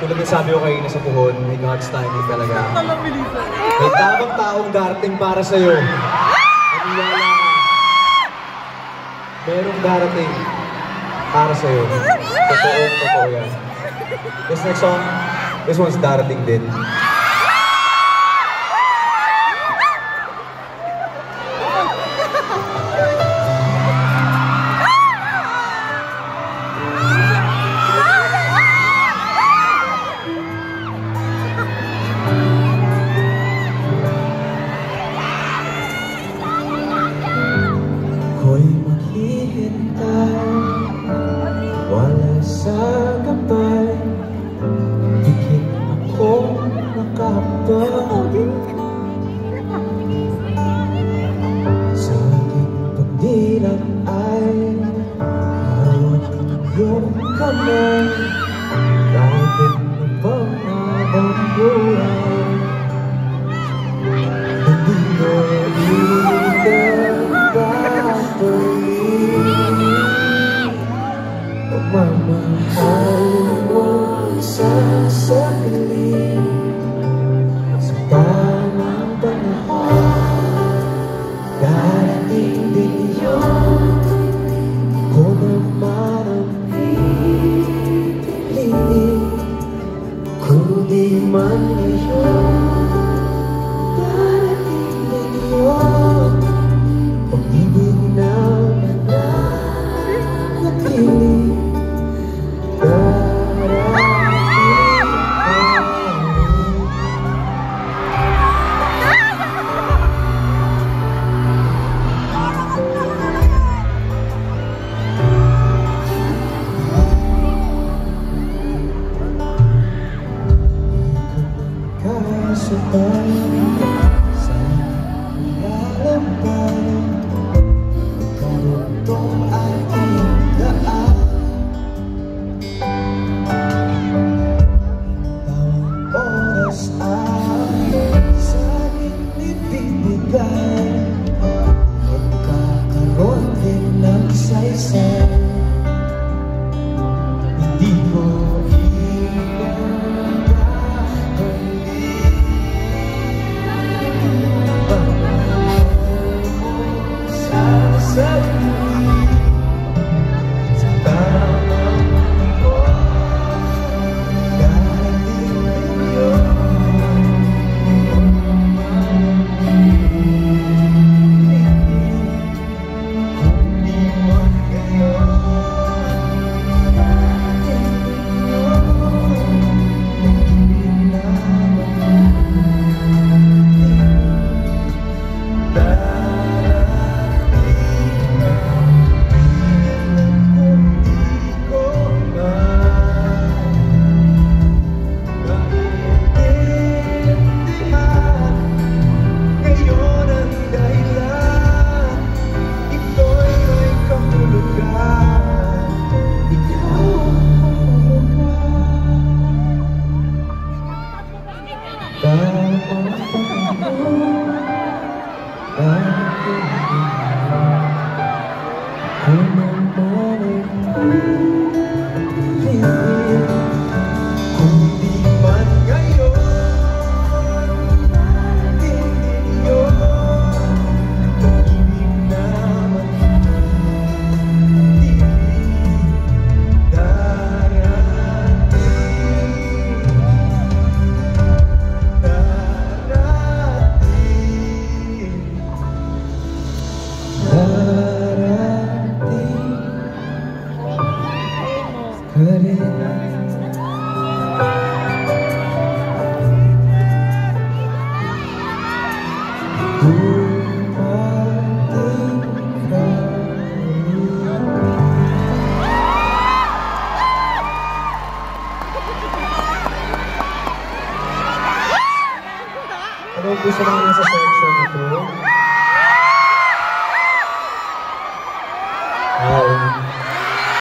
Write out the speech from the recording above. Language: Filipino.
Tulad ng sabi ko kayo na sa puhon, may God's timing talaga. May tamang taong darating para sa'yo. Maniwala ka. Merong darating para sa'yo. Totoo yan. This next song, this one's darating din. Ako'y maghihintay, wala sa gabay, higit akong nakahambal. Sa aking pagdilat ay hawak iyong kamay, kahit na bang habang buhay, hindi mo pagmamahal mo sa sarili sa tamang panahon. Darating din yun, kung naman ang pipiliin, kung di man ngayon. Darating din yun, pag-ibig na mananatili. Sabay sa lalambay, karugtong ating daan. Bawang oras ay sa akin ibibigay, magkakaroon din ng saysay. Hindi ko Ano gusto namin sa section na to?